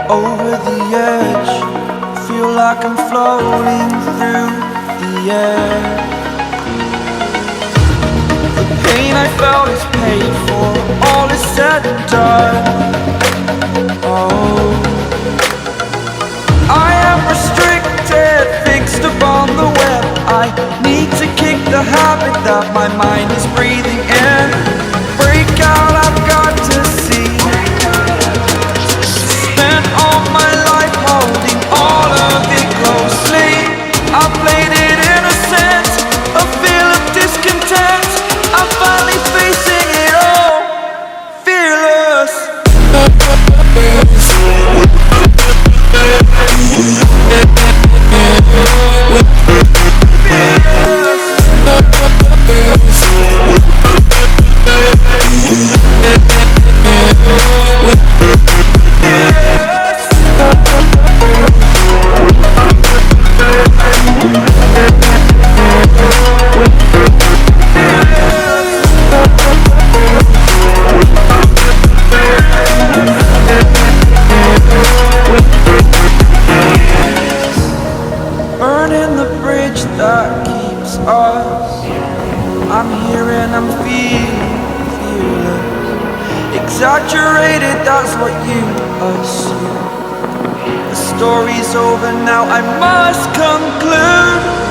Over the edge, feel like I'm floating through the air. The pain I felt is paid for, all is said and done. Oh, I am restricted, fixed upon the web. I need to kick the habit that my mind is breathing in. Break out, I've got to see. Spent all my life holding all of it closely. I played it innocent, a feel of discontent. I'm finally facing it all, fearless. Burning the bridge that keeps us. I'm here and I'm fearless. Exaggerated, that's what you assume. The story's over now, I must conclude.